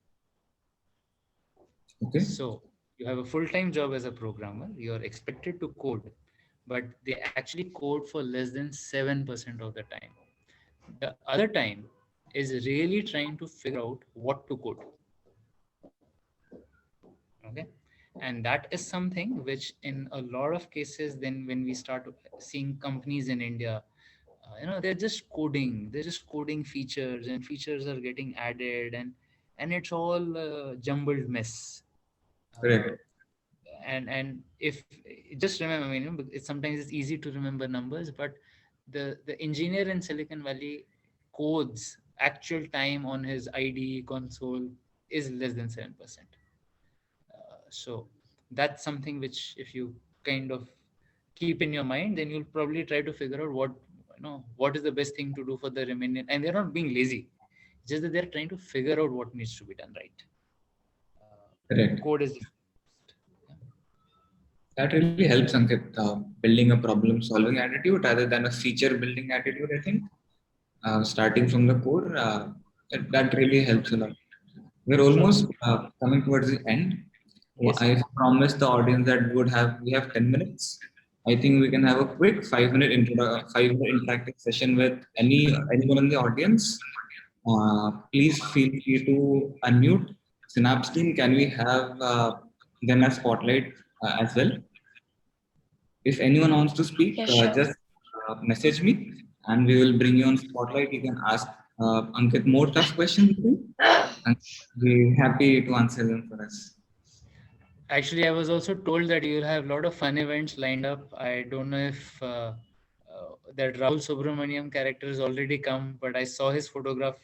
okay, So you have a full-time job as a programmer, you're expected to code, but they actually code for less than 7% of the time. The other time is really trying to figure out what to code. Okay. And that is something which in a lot of cases, then when we start seeing companies in India, they're just coding features, and features are getting added, and it's all jumbled mess. uh, correct, and if just remember, I mean, sometimes it's easy to remember numbers, but the engineer in Silicon Valley codes actual time on his IDE console is less than 7%. So that's something which, if you kind of keep in your mind, then you'll probably try to figure out what is the best thing to do for the remaining. And they're not being lazy, just that they're trying to figure out what needs to be done right. correct. Code is That really helps, Ankit, building a problem solving attitude rather than a feature building attitude, I think. Starting from the core, that really helps a lot. We're sure. almost coming towards the end. Yes. I promised the audience that we have 10 minutes. I think we can have a quick 5-minute interactive session with anyone in the audience. Please feel free to unmute. Synapse team, can we have them as spotlight as well? If anyone wants to speak, Yeah, sure. just message me and we will bring you on spotlight. You can ask Ankit more tough questions and we're happy to answer them for us. Actually, I was also told that you'll have a lot of fun events lined up. I don't know if that Rahul Subramaniam character has already come, but I saw his photograph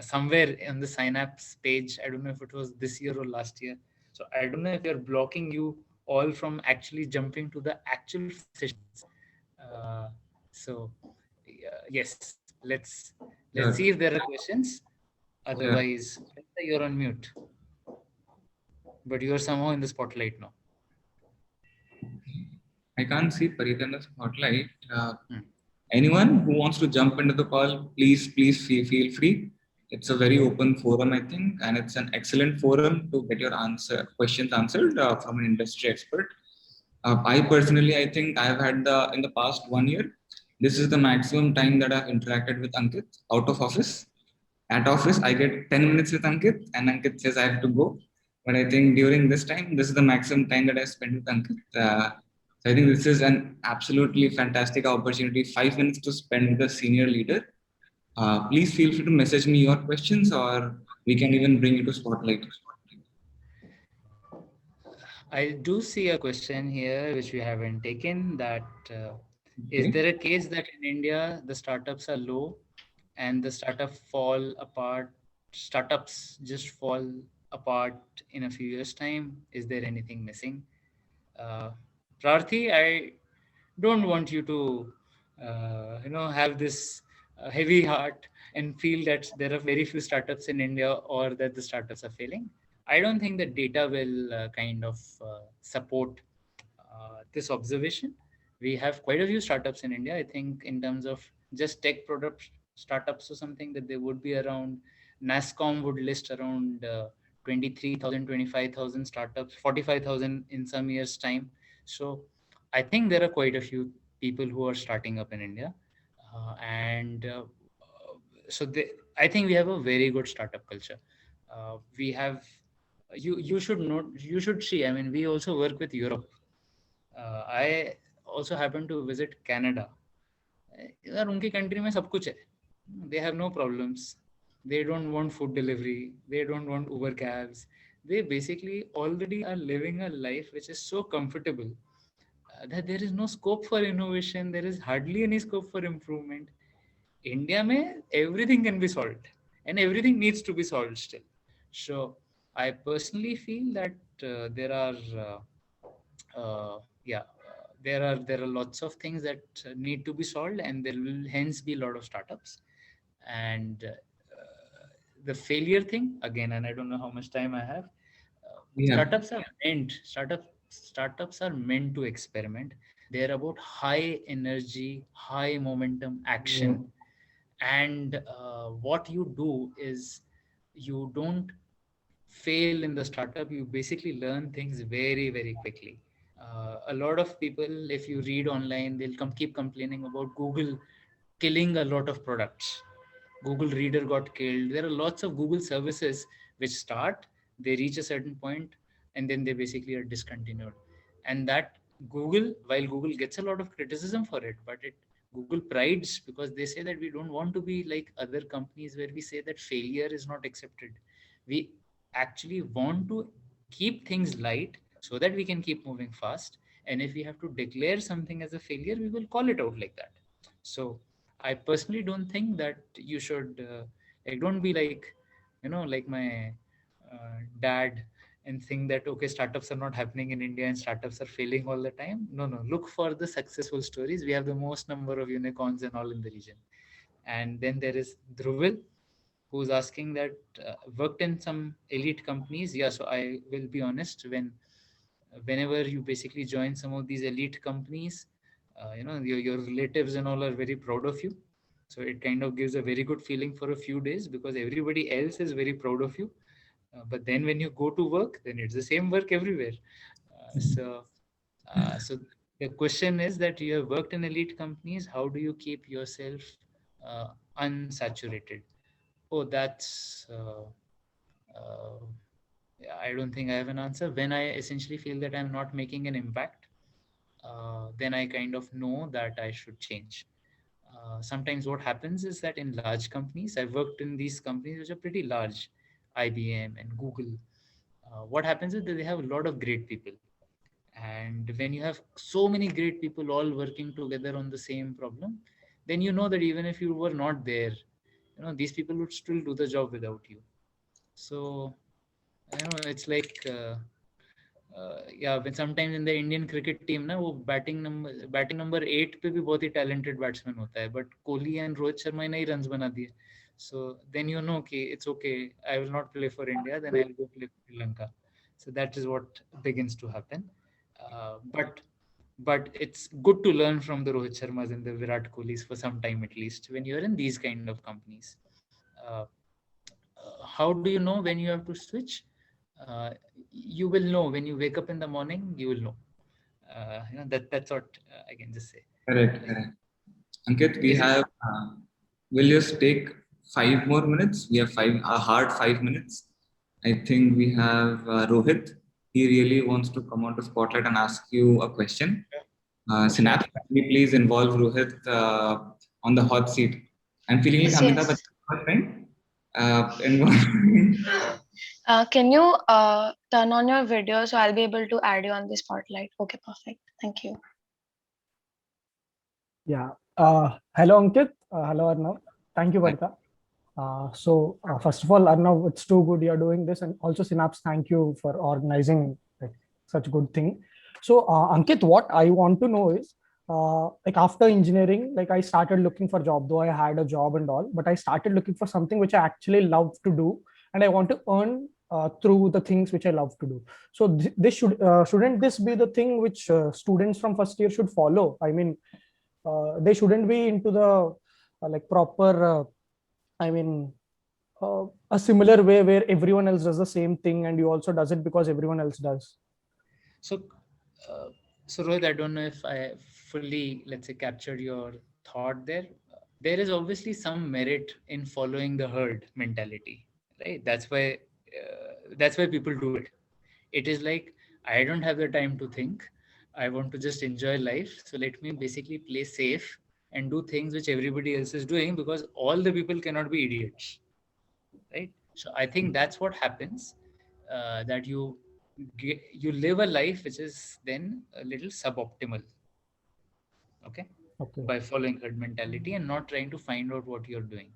somewhere on the Synapse page. I don't know if it was this year or last year. So I don't know if they're blocking you all from actually jumping to the actual sessions. Uh, so yes, let's see Sure. if there are questions. Sure. Otherwise, you're on mute, but you're somehow in the spotlight now. I can't see Parit in the spotlight. Hmm. Anyone who wants to jump into the call, please feel free. It's a very open forum, I think, and it's an excellent forum to get your questions answered from an industry expert. I personally, I think I've had in the past 1 year, this is the maximum time that I've interacted with Ankit out of office. At office, I get 10 minutes with Ankit, and Ankit says I have to go. But I think during this time, this is the maximum time that I spent with Ankit. So I think this is an absolutely fantastic opportunity. 5 minutes to spend with a senior leader. Please feel free to message me your questions, or we can even bring you to spotlight. I do see a question here which we haven't taken, that is Okay. there a case that in India the startups are low and the startups just fall apart in a few years' time? Is there anything missing? Uh, Prarthi, I don't want you to, have this heavy heart and feel that there are very few startups in India or that the startups are failing. I don't think that data will kind of support this observation. We have quite a few startups in India. I think in terms of just tech product startups or something, that there would be around, NASCOM would list around 23,000, 25,000 startups, 45,000 in some years' time. So I think there are quite a few people who are starting up in India. And so they, I think we have a very good startup culture. We have you should note, you should see, I mean, we also work with Europe. I also happen to visit Canada. यार उनकी country में सब कुछ है. They have no problems. They don't want food delivery. They don't want Uber cabs. They basically already are living a life which is so comfortable that there is no scope for innovation. There is hardly any scope for improvement. India में everything can be solved. and everything needs to be solved still. So I personally feel that there are yeah there are lots of things that need to be solved, and there will hence be a lot of startups. And the failure thing again, and I don't know how much time I have. Yeah. Startups are meant to experiment. They're about high energy, high momentum action. And what you do is, you don't fail in the startup, you basically learn things very very quickly. A lot of people, if you read online, they'll keep complaining about Google killing a lot of products. Google Reader got killed. There are lots of Google services which start, they reach a certain point, and then they basically are discontinued. And that while Google gets a lot of criticism for it, but Google prides, because they say that we don't want to be like other companies where we say that failure is not accepted. We actually want to keep things light so that we can keep moving fast. And if we have to declare something as a failure, we will call it out like that. So I personally don't think that you should like, don't be like, like my dad, and think that okay, startups are not happening in India and startups are failing all the time. No, no, look for the successful stories. We have the most number of unicorns and all in the region. And then there is Dhruvil, who's asking that worked in some elite companies. Yeah, so I will be honest, whenever you basically join some of these elite companies, your relatives and all are very proud of you. So it kind of gives a very good feeling for a few days, because everybody else is very proud of you. But then when you go to work, then it's the same work everywhere. So the question is that you have worked in elite companies, how do you keep yourself uh, unsaturated? Oh, that's uh, yeah, I don't think I have an answer. When I essentially feel that I'm not making an impact, then I kind of know that I should change. Sometimes what happens is that in large companies, I've worked in these companies which are pretty large, IBM and Google. What happens is that they have a lot of great people. And when you have so many great people all working together on the same problem, then you know that even if you were not there, these people would still do the job without you. So it's like yeah, when sometimes in the Indian cricket team ना, वो batting number 8 पे भी बहुत ही talented batsman होता है, but Kohli and Rohit Sharma ने ही runs बना दिए. So then you know कि it's okay, I will not play for India, then I'll go play for Sri Lanka. So that is what begins to happen. But it's good to learn from the Rohit Sharmas and the Virat Kohlis for some time at least when you're in these kind of companies. Uh, how do you know when you have to switch? Uh, you will know when you wake up in the morning. You will know. That's what I can just say. Correct, Like, correct. Ankit, we is it? have, we'll just take 5 more minutes. We have a hard 5 minutes. I think we have Rohit. He really wants to come onto spotlight and ask you a question. Sure. Synapse, can you please involve Rohit on the hot seat? I'm feeling like Yes, Amitabh yes. Bachchan, right? Involve. Can you turn on your video so I'll be able to add you on the spotlight? Okay, perfect. Thank you. Yeah. Hello, Ankit. Hello, Arnav. Thank you, Varta. First of all, Arnav, it's too good you're doing this. And also, Synapse, thank you for organizing like, such good thing. So, Ankit, what I want to know is, like after engineering, like I started looking for job, though I had a job and all, but I started looking for something which I actually love to do. And I want to earn through the things which I love to do. So this shouldn't this be the thing which students from first year should follow? I mean, they shouldn't be into the like proper I mean a similar way where everyone else does the same thing and you also does it because everyone else does. So, uh, so Rohit, I don't know if I fully, let's say, captured your thought there. There is obviously some merit in following the herd mentality, right? That's why people do it. It is like, I don't have the time to think. I want to just enjoy life. So let me basically play safe and do things which everybody else is doing, because all the people cannot be idiots, right? So I think that's what happens. That you live a life which is then a little suboptimal, okay, Okay. by following herd mentality and not trying to find out what you're doing.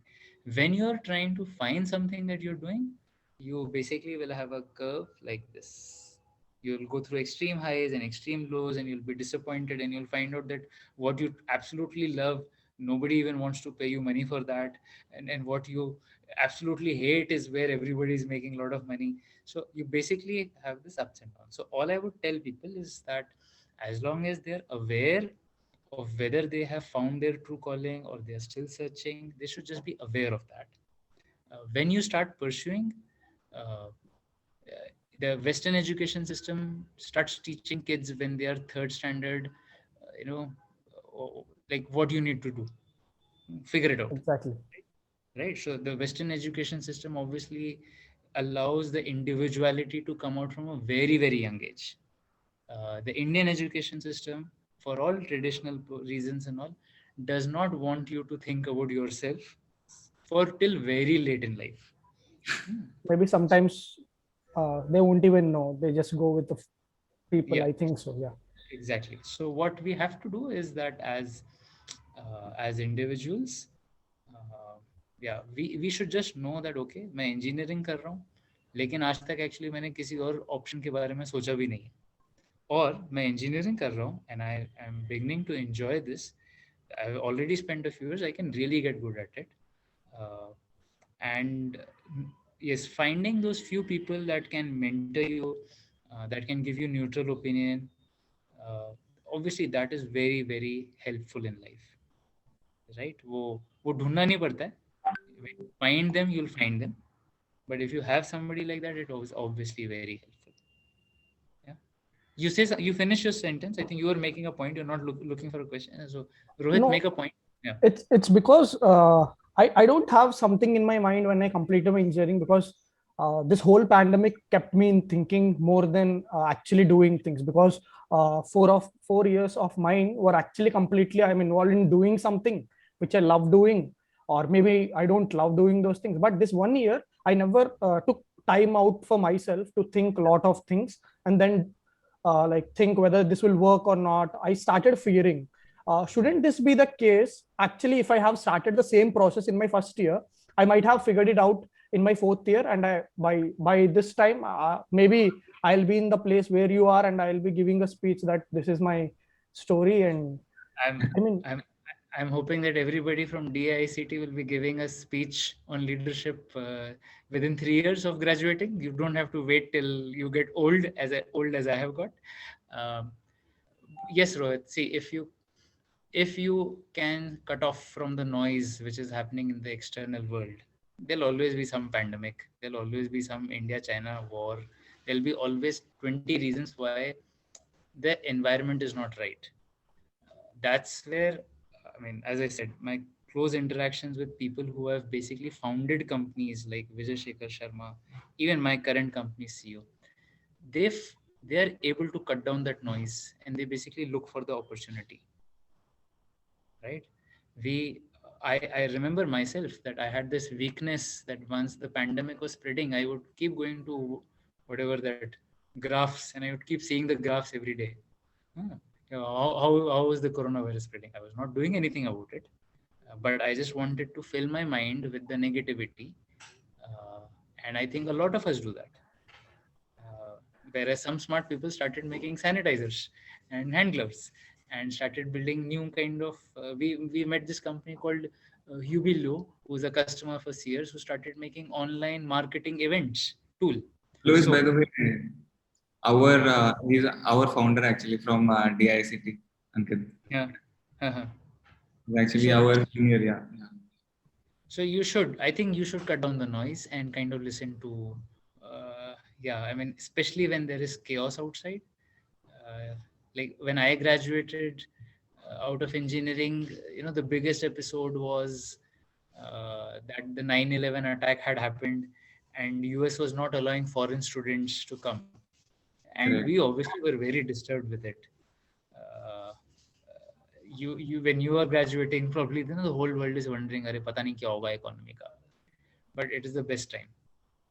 When you're trying to find something that you're doing, you basically will have a curve like this. You'll go through extreme highs and extreme lows, and you'll be disappointed, and you'll find out that what you absolutely love, nobody even wants to pay you money for that. And what you absolutely hate is where everybody is making a lot of money. So you basically have this ups and downs. So all I would tell people is that as long as they're aware of whether they have found their true calling or they are still searching, they should just be aware of that. When you start pursuing, uh, the Western education system starts teaching kids when they are third standard, you know, like what you need to do, figure it out. Exactly. Right. So the Western education system obviously allows the individuality to come out from a very, very young age. The Indian education system, for all traditional reasons and all, does not want you to think about yourself for till very late in life. Maybe sometimes they won't even know. They just go with the people. Yeah. I think so. Yeah. Exactly. So what we have to do is that as individuals, yeah, we should just know that okay, मैं engineering कर रहा हूँ, लेकिन आज तक actually मैंने किसी और option के बारे में सोचा भी नहीं है. और मैं engineering कर रहा हूँ and I am beginning to enjoy this. I've already spent a few years. I can really get good at it. And yes, finding those few people that can mentor you, that can give you neutral opinion, obviously that is very, very helpful in life. Right? वो ढूंढना नहीं पड़ता है. When you find them, you'll find them. But if you have somebody like that, it was obviously very helpful. Yeah. You finish your sentence. I think you are making a point. You're not looking for a question. So Rohit, No, make a point. Yeah. It's because I don't have something in my mind when I completed my engineering, because this whole pandemic kept me in thinking more than actually doing things, because 4 years of mine were actually completely I'm involved in doing something which I love doing, or maybe I don't love doing those things. But this 1 year, I never took time out for myself to think a lot of things, and then like think whether this will work or not. I started fearing, shouldn't this be the case? Actually, if I have started the same process in my first year, I might have figured it out in my fourth year, and by this time maybe I'll be in the place where you are, and I'll be giving a speech that this is my story. And I'm hoping that everybody from DICT will be giving a speech on leadership within 3 years of graduating. You don't have to wait till you get old as I have got. Yes, Rohit. See, if you can cut off from the noise which is happening in the external world, there'll always be some pandemic. There'll always be some India-China war. There'll be always 20 reasons why the environment is not right. That's where, I mean, as I said, my close interactions with people who have basically founded companies like Vijay Shekhar Sharma, even my current company CEO, they are able to cut down that noise, and they basically look for the opportunity. Right? I remember myself that I had this weakness that once the pandemic was spreading, I would keep going to whatever that graphs, and I would keep seeing the graphs every day. How was the coronavirus spreading? I was not doing anything about it, but I just wanted to fill my mind with the negativity, and I think a lot of us do that. Whereas some smart people started making sanitizers and hand gloves and started building new kind of. We met this company called Hubilo, who's a customer for Sears, who started making online marketing events tool. Louis, by the way, he's our founder actually from DICT, Ankit. Yeah. He's actually our junior, yeah. So I think you should cut down the noise and kind of listen to, I mean, especially when there is chaos outside. Like when I graduated out of engineering, the biggest episode was that the 9/11 attack had happened, and US was not allowing foreign students to come. And we obviously were very disturbed with it. When you are graduating, probably the whole world is wondering, "Arey, pata nahi kya hoga economy ka." But it is the best time.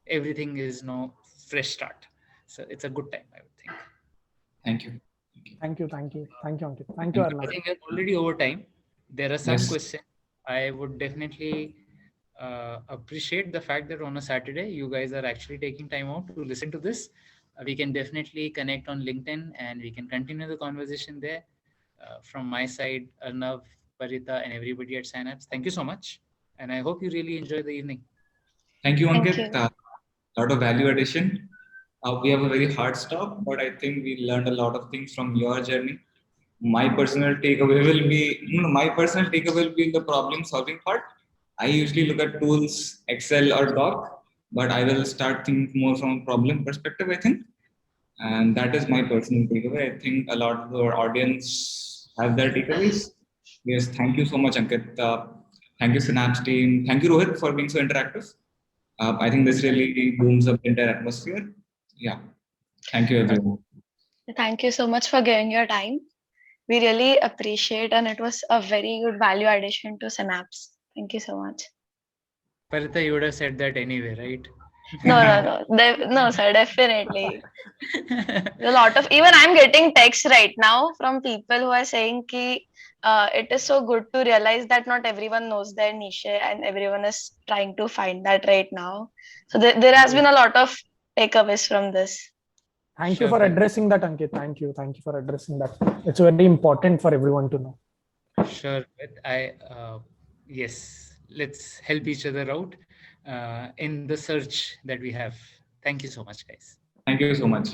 Everything is now fresh start. So it's a good time, I would think. Thank you. Thank you, Ankit. Thank you, Arnav. I think we're already over time. There are some questions I would definitely appreciate the fact that on a Saturday, you guys are actually taking time out to listen to this. We can definitely connect on LinkedIn and we can continue the conversation there. From my side, Arnav, Parita, and everybody at Synapse, thank you so much. And I hope you really enjoy the evening. Thank you, Thank Ankit. you. Lot of value addition. We have a very hard stop, but I think we learned a lot of things from your journey. My personal takeaway will be my personal takeaway will be the problem solving part. I usually look at tools, Excel or Doc, but I will start thinking more from a problem perspective, I think. And that is my personal takeaway. I think a lot of our audience have their takeaways. Yes, thank you so much, Ankit. Thank you, Synapse team. Thank you, Rohit, for being so interactive. I think this really booms up the entire atmosphere. Yeah. Thank you, everyone. Thank you so much for giving your time. We really appreciate, and it was a very good value addition to Synapse. Thank you so much. Parita, you would have said that anyway, right? No, sir, definitely. A lot of, even I'm getting texts right now from people who are saying ki, it is so good to realize that not everyone knows their niche and everyone is trying to find that right now. So there has been a lot of takeaways from this. Thank Sure, you for Parita. addressing that, Ankit. Thank you. Thank you for addressing that. It's very important for everyone to know. Sure. Yes, let's help each other out in the search that we have. Thank you so much, guys. Thank you so much.